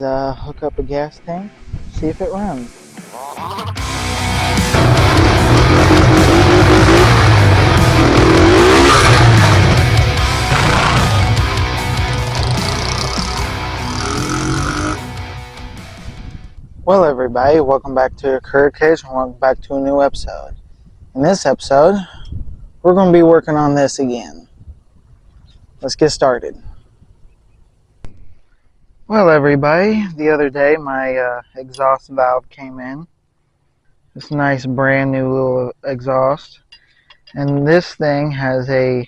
Hook up a gas tank, see if it runs. Well, everybody, welcome back to Career Cage and welcome back to a new episode. In this episode, we're going to be working on this again. Let's get started. Well, everybody, the other day my exhaust valve came in. This nice brand new little exhaust. And this thing has a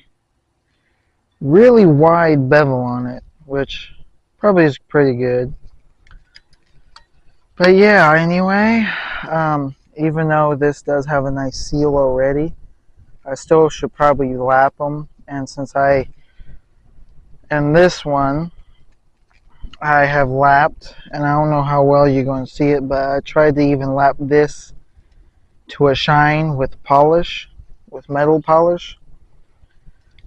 really wide bevel on it, which probably is pretty good. But yeah, anyway, even though this does have a nice seal already, I still should probably lap them. And this one, I have lapped, and I don't know how well you're going to see it, but I tried to even lap this to a shine with polish, with metal polish.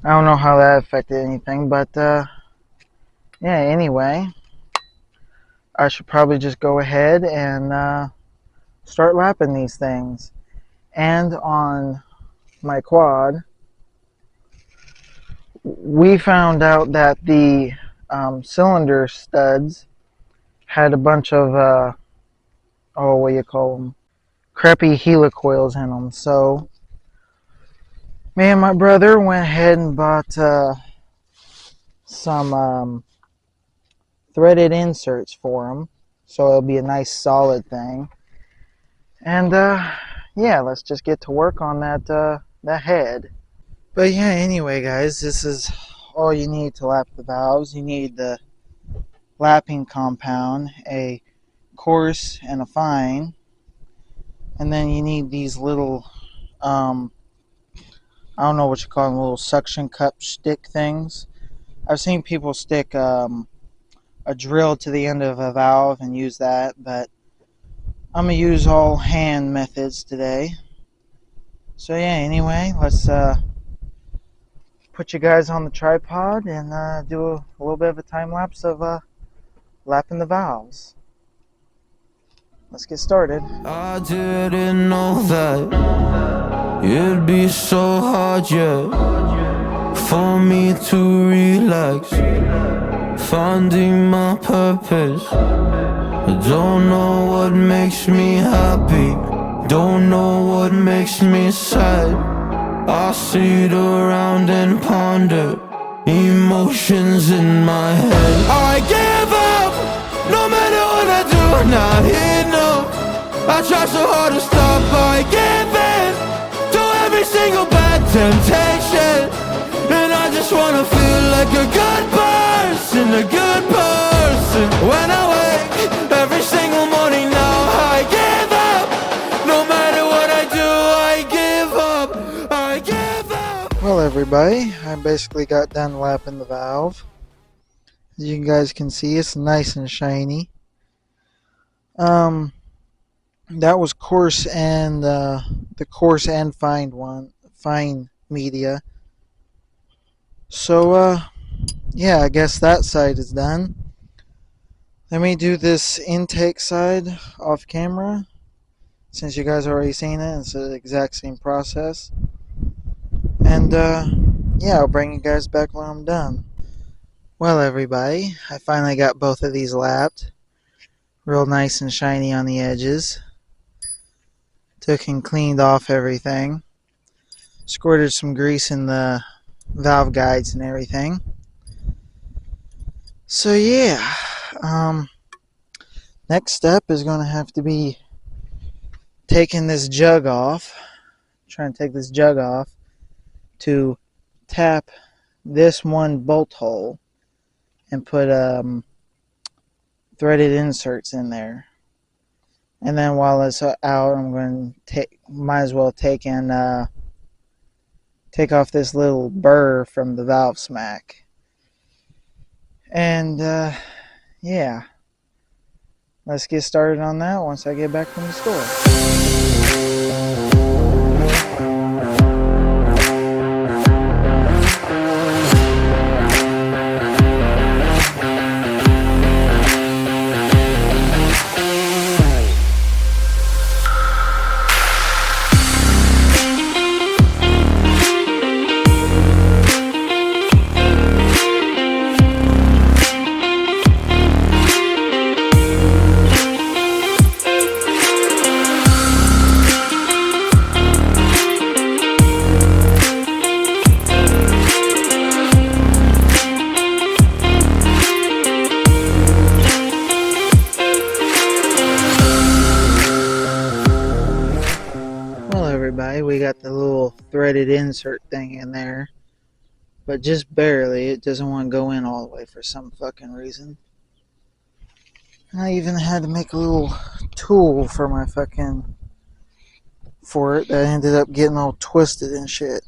I don't know how that affected anything, but yeah, anyway, I should probably just go ahead and start lapping these things. And on my quad, we found out that the cylinder studs had a bunch of what do you call them, crappy helicoils in them. So me and my brother went ahead and bought some threaded inserts for them, so it'll be a nice solid thing. And yeah, let's just get to work on that head. But yeah, anyway, guys, this is all you need to lap the valves. You need the lapping compound, a coarse and a fine, and then you need these little I don't know what you call them, little suction cup stick things. I've seen people stick a drill to the end of a valve and use that, but I'm gonna use all hand methods today. So yeah, anyway, let's put you guys on the tripod and do a little bit of a time lapse of lapping the valves. Let's get started. I didn't know that it'd be so hard yet for me to relax, finding my purpose. I don't know what makes me happy, don't know what makes me sad. I sit around and ponder emotions in my head. I give up, no matter what I do, not enough. I try so hard to stop, I give in to every single bad temptation. And I just wanna feel like a good person, a good person. When I wake every single morning now, I give up. No matter what I do, I give up, I give up. Well, everybody, I basically got done lapping the valve. As you guys can see, it's nice and shiny. That was coarse and the coarse and fine media. So yeah, I guess that side is done. Let me do this intake side off camera, since you guys already seen it. It's the exact same process. And yeah, I'll bring you guys back when I'm done. Well, everybody, I finally got both of these lapped. Real nice and shiny on the edges. Took and cleaned off everything. Squirted some grease in the valve guides and everything. So yeah, next step is going to have to be taking this jug off. Trying to take this jug off to tap this one bolt hole and put threaded inserts in there. And then while it's out, I'm going to might as well take off this little burr from the valve smack. And yeah, let's get started on that once I get back from the store. everybody, we got the little threaded insert thing in there, but just barely. It doesn't want to go in all the way for some fucking reason. And I even had to make a little tool for my for it that ended up getting all twisted and shit.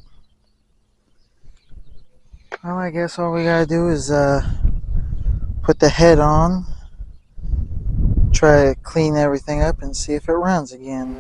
Well, I guess all we gotta do is put the head on, try to clean everything up, and see if it runs again.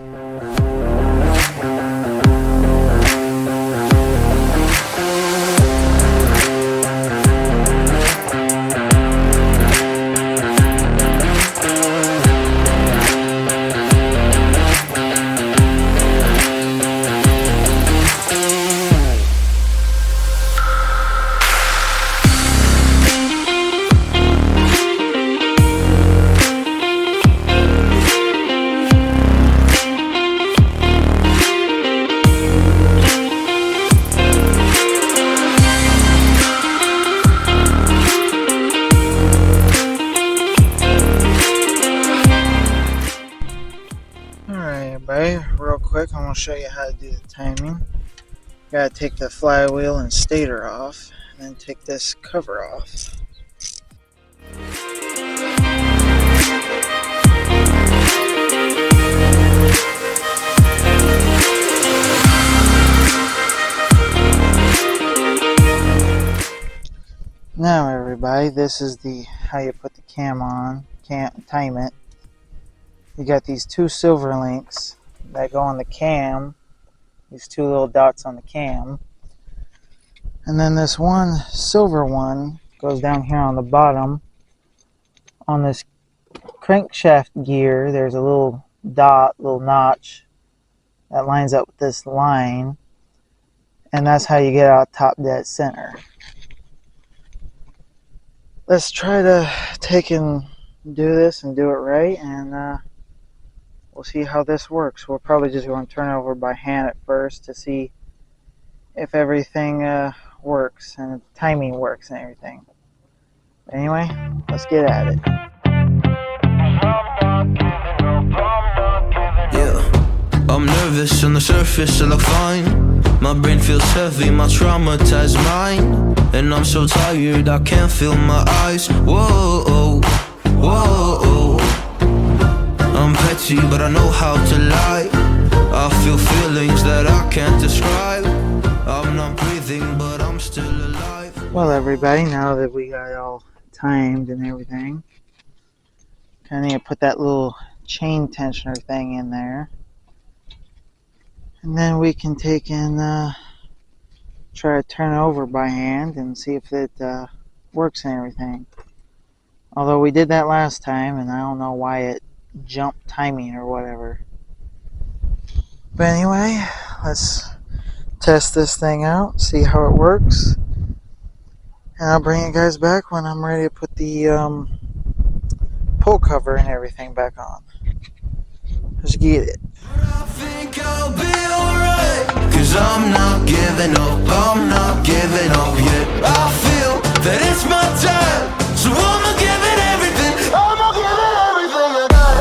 Real quick, I'm going to show you how to do the timing. Gotta take the flywheel and stator off, and then take this cover off. Now everybody, this is how you put the cam on, time it. You got these two silver links that go on the cam, these two little dots on the cam, and then this one silver one goes down here on the bottom. On this crankshaft gear, there's a little little notch that lines up with this line, and that's how you get out top dead center. Let's try to take and do this and do it right, and we'll see how this works. We're probably just going to turn it over by hand at first to see if everything works and if timing works and everything. But anyway, let's get at it. Yeah, I'm nervous on the surface, I look fine. My brain feels heavy, my traumatized mind. And I'm so tired, I can't feel my eyes. Whoa, whoa. I'm petty, but I know how to lie. I feel feelings that I can't describe. I'm not breathing, but I'm still alive. Well, everybody, now that we got it all timed and everything, kind of need to put that little chain tensioner thing in there. And then we can take and try to turn it over by hand and see if it works and everything. Although we did that last time, and I don't know why it jumped timing or whatever. But anyway, let's test this thing out, see how it works, and I'll bring you guys back when I'm ready to put the pull cover and everything back on. Let's get it. I think I'll be alright, 'cause I'm not giving up yet. I feel that it's my time, so I'ma give it everything. I'ma give it everything I got.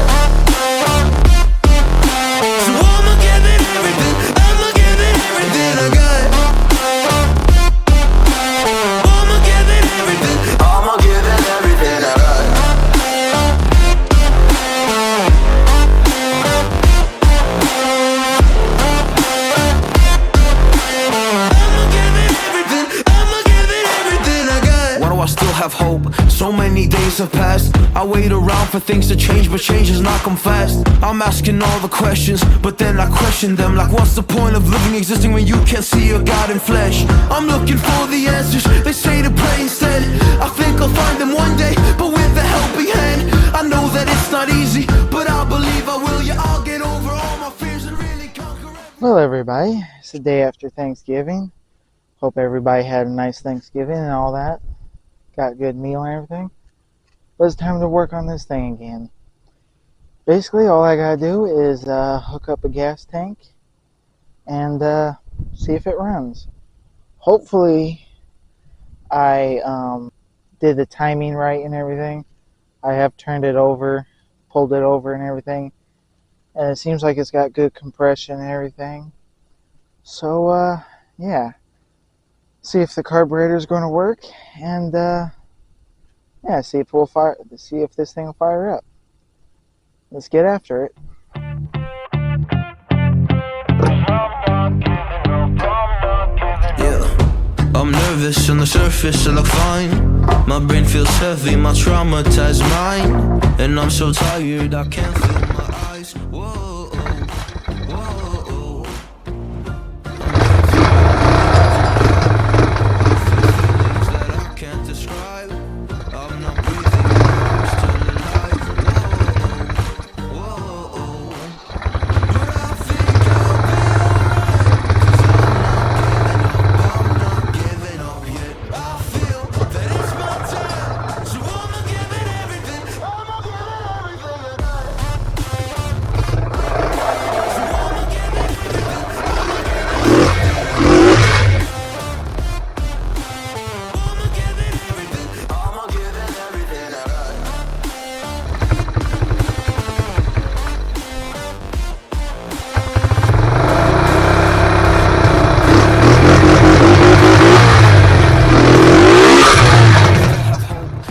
So I'ma give it everything. I'ma give it everything I got. I'ma give it everything. I'ma give it everything I got. Still have hope. So many days have passed. I wait around for things to change, but change has not come fast. I'm asking all the questions, but then I question them. Like, what's the point of living, existing when you can't see your God in flesh? I'm looking for the answers. They say to pray instead. I think I'll find them one day, but with a helping hand. I know that it's not easy, but I believe I will. Yeah, I'll get over all my fears and really conquer it. Well, everybody, it's the day after Thanksgiving. Hope everybody had a nice Thanksgiving and all that. Got a good meal and everything. But it's time to work on this thing again. Basically, all I gotta do is hook up a gas tank and see if it runs. Hopefully, I did the timing right and everything. I have turned it over, pulled it over and everything. And it seems like it's got good compression and everything. So yeah, see if the carburetor is going to work, and yeah, see if this thing will fire up. Let's get after it. Yeah, I'm nervous on the surface, I look fine. My brain feels heavy, my traumatized mind. And I'm so tired, I can't feel my eyes. Whoa, whoa. Feelings that I can't describe. I'm not breathing, I'm still alive. Whoa. But I think I'll be alright. 'Cause I'm not giving up yet. I feel that it's my time. So I'ma give it everything. I'ma give it everything tonight. So I'ma give it everything. I'ma give it everything. I'ma give it everything. I'ma give it everything tonight.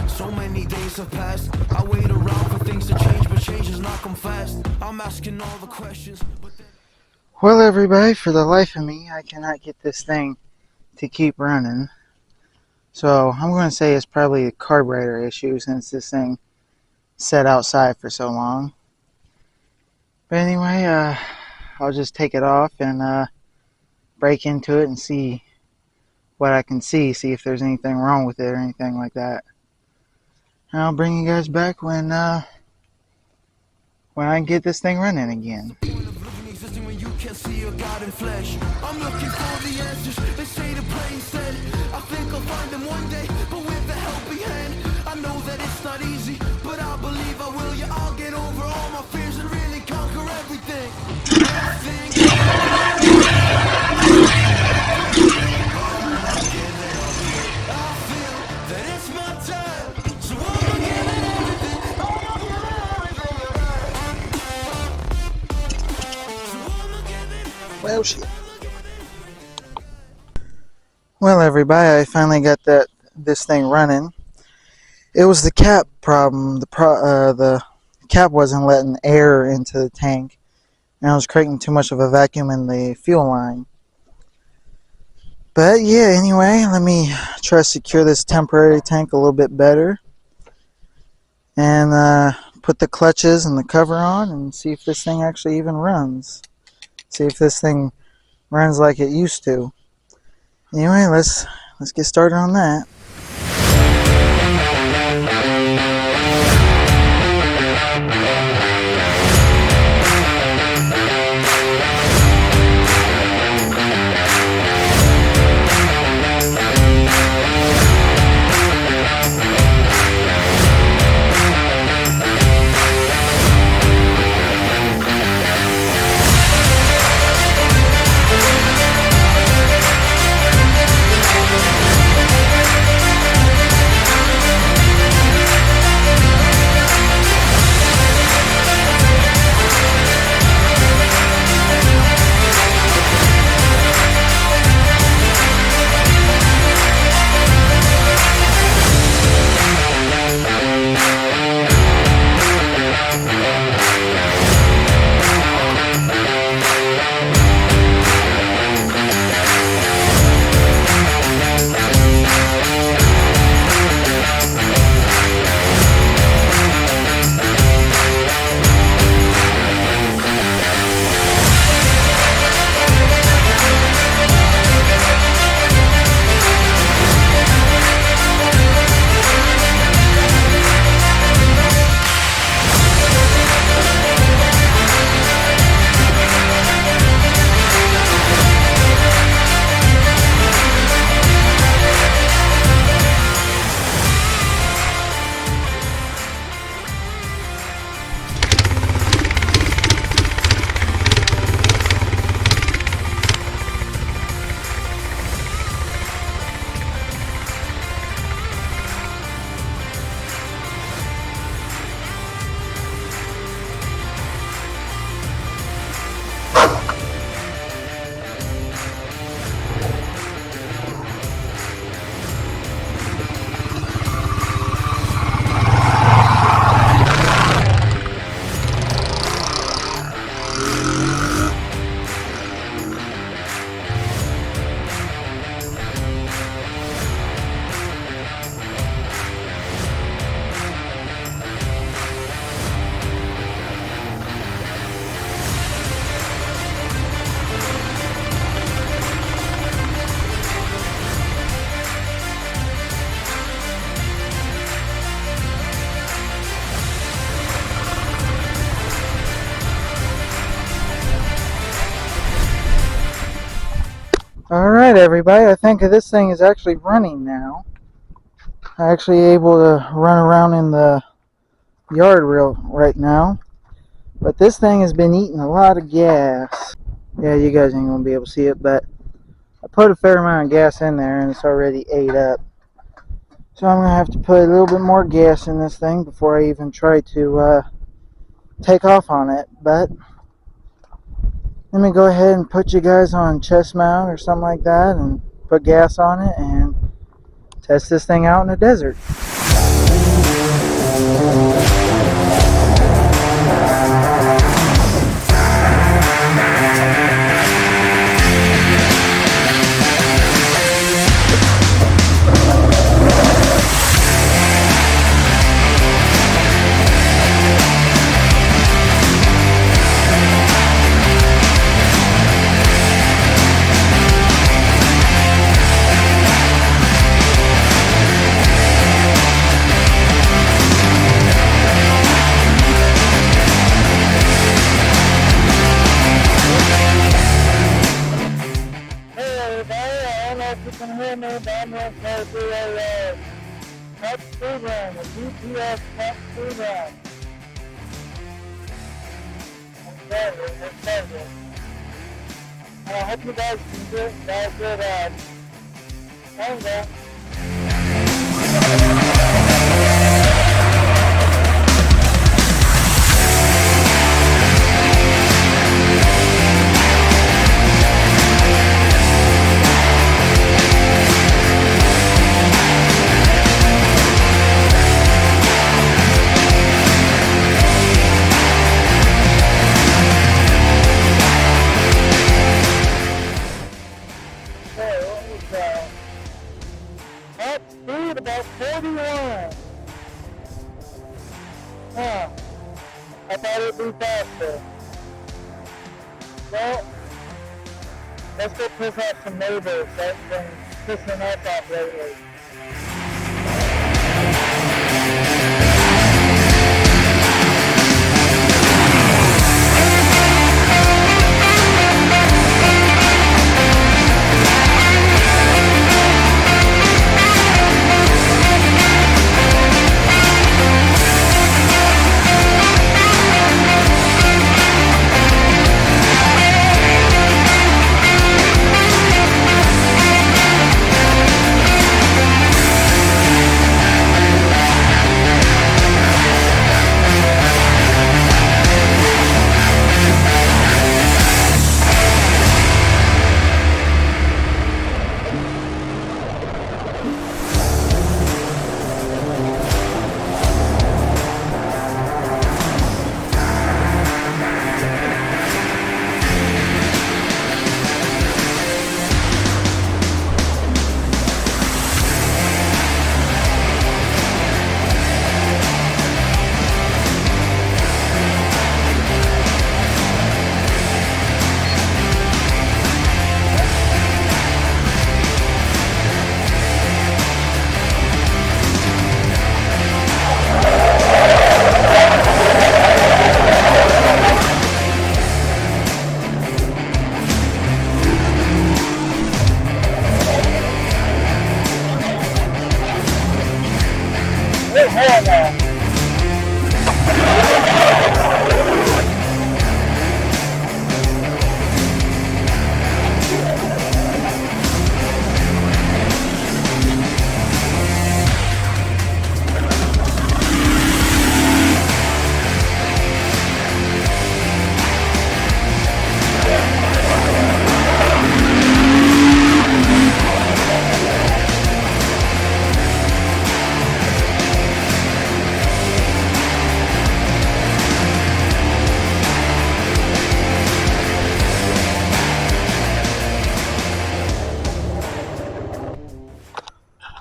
So many days have passed. I wait around for things to change, but change has not come fast. I'm asking all the questions, but then Well, everybody, for the life of me, I cannot get this thing to keep running. So I'm going to say it's probably a carburetor issue since this thing sat outside for so long. But anyway, I'll just take it off and break into it and see what I can see if there's anything wrong with it or anything like that. And I'll bring you guys back when I can get this thing running again. existing when you can't see your God in flesh. I'm looking for the answers. They say to pray instead. I think I'll find them one day, but with a helping hand. I know that it's not easy, but I believe I will. Yeah, I'll get over all my fears and really conquer everything. I think I'll be I'm not giving up yet. I feel that it's my time, so I'ma give it everything. I'ma give it everything tonight. So I'ma give it everything. Well, shit. Well, everybody, I finally got this thing running. It was the cap problem. The cap wasn't letting air into the tank, and it was creating too much of a vacuum in the fuel line. But yeah, anyway, let me try to secure this temporary tank a little bit better, and put the clutches and the cover on, and see if this thing actually even runs. See if this thing runs like it used to. Anyway, let's get started on that. Alright everybody, I think this thing is actually running now. I'm actually able to run around in the yard right now. But this thing has been eating a lot of gas. Yeah, you guys ain't going to be able to see it, but I put a fair amount of gas in there and it's already ate up. So I'm going to have to put a little bit more gas in this thing before I even try to take off on it. But let me go ahead and put you guys on chest mount or something like that and put gas on it and test this thing out in the desert. You can hear me, but I'm going to do a touch speed run, a GPS touch speed run. I hope you guys can get that good angle. Top speed about 41. Huh. I thought it'd be faster. Well, let's go piss off some neighbors that's been pissing us off lately.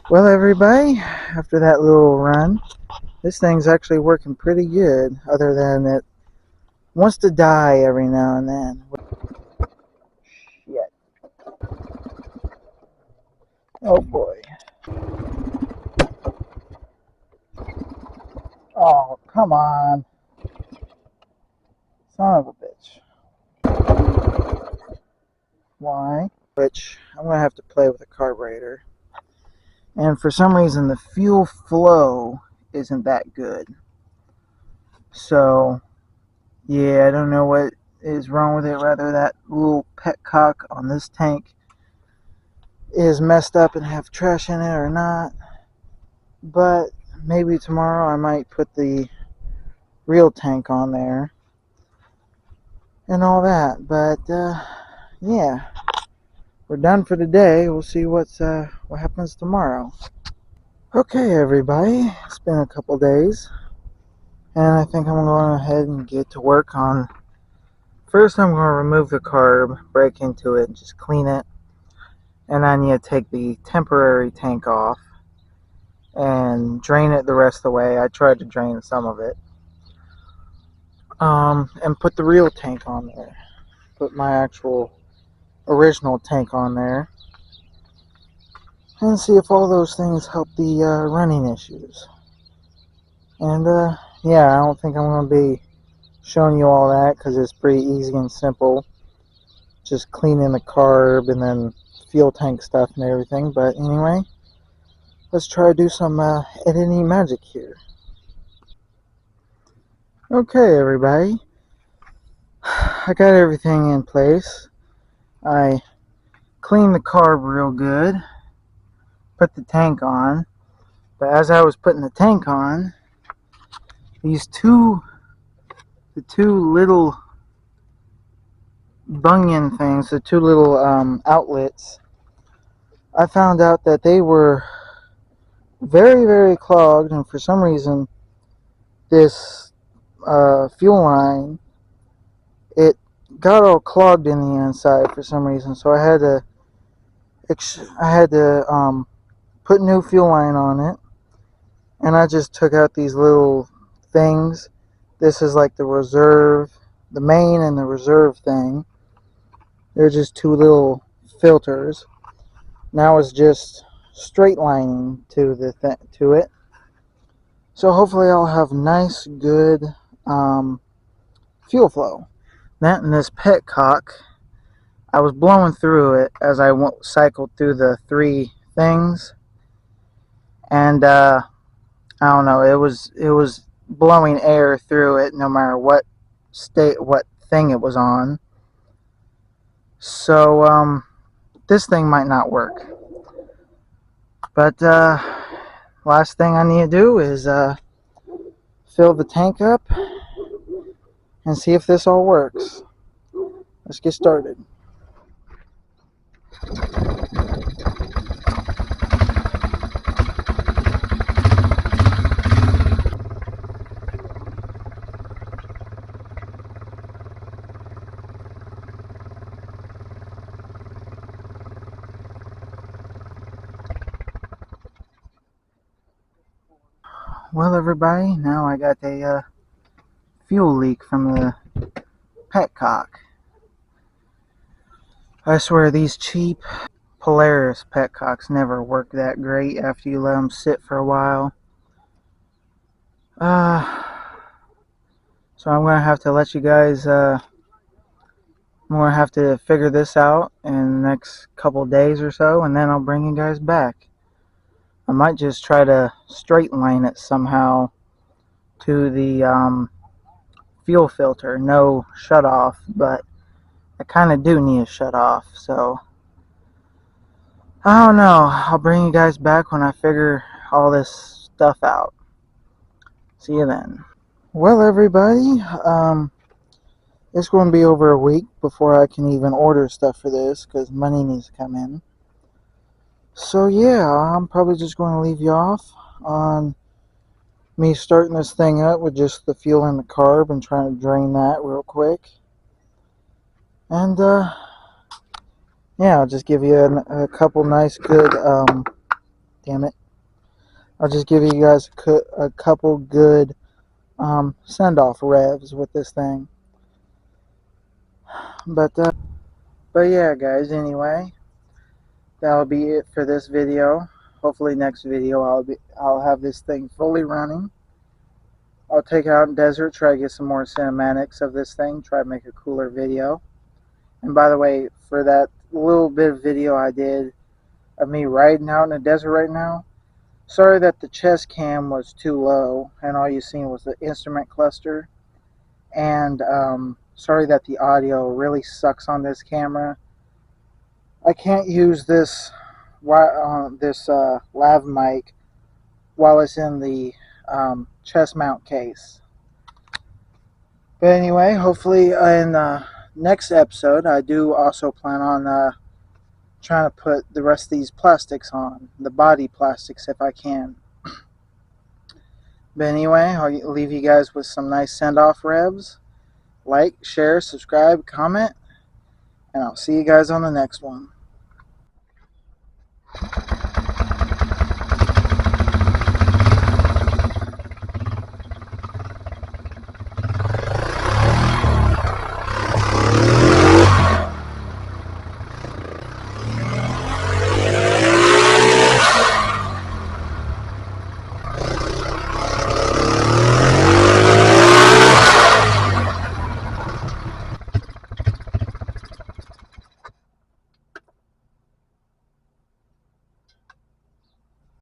Well, everybody, after that little run, this thing's actually working pretty good, other than it wants to die every now and then. Shit. Oh boy. Oh, come on. Son of a bitch. Why? which I'm going to have to play with the carburetor. And for some reason, the fuel flow isn't that good. So, yeah, I don't know what is wrong with it. Rather, that little petcock on this tank is messed up and have trash in it or not. But maybe tomorrow I might put the real tank on there and all that. But, yeah, we're done for today. We'll see what happens tomorrow. Okay, everybody, it's been a couple days, and I think I'm going ahead and get to work on. First, I'm going to remove the carb, break into it, and just clean it. And I need to take the temporary tank off and drain it the rest of the way. I tried to drain some of it. And put the real tank on there. Put my actual original tank on there. And see if all those things help the running issues. And, yeah, I don't think I'm going to be showing you all that because it's pretty easy and simple. Just cleaning the carb and then fuel tank stuff and everything. But anyway, let's try to do some editing magic here. Okay, everybody. I got everything in place. I cleaned the carb real good. Put the tank on. But as I was putting the tank on, the two little bunion things, the two little outlets, I found out that they were very, very clogged, and for some reason, this fuel line, it got all clogged in the inside for some reason. So I had to put new fuel line on it, and I just took out these little things. This is like the reserve, the main and the reserve thing. They're just two little filters. Now it's just straight lining to to it. So hopefully I'll have nice, good fuel flow. That and this petcock, I was blowing through it as I cycled through the three things, and I don't know, it was blowing air through it no matter what thing it was on. So this thing might not work. But last thing I need to do is fill the tank up and see if this all works. Let's get started. Well, everybody, now I got a fuel leak from the petcock. I swear these cheap Polaris petcocks never work that great after you let them sit for a while. So I'm going to have to let you guys, I'm going to have to figure this out in the next couple days or so, and then I'll bring you guys back. I might just try to straight line it somehow to the fuel filter. No shut off, but I kind of do need a shut off, so I don't know. I'll bring you guys back when I figure all this stuff out. See you then. Well, everybody, it's going to be over a week before I can even order stuff for this because money needs to come in. So yeah, I'm probably just going to leave you off on me starting this thing up with just the fuel and the carb and trying to drain that real quick. And yeah, I'll just give you a couple nice good, damn it. I'll just give you guys a couple good send-off revs with this thing. But yeah, guys, anyway, that'll be it for this video. Hopefully next video I'll have this thing fully running. I'll take it out in desert, try to get some more cinematics of this thing, try to make a cooler video. And by the way, for that little bit of video I did of me riding out in the desert right now. Sorry that the chest cam was too low and all you seen was the instrument cluster. And sorry that the audio really sucks on this camera. I can't use this lav mic while it's in the chest mount case. But anyway, hopefully in the next episode, I do also plan on trying to put the rest of these plastics on, the body plastics if I can. But anyway, I'll leave you guys with some nice send-off revs. Like, share, subscribe, comment, and I'll see you guys on the next one.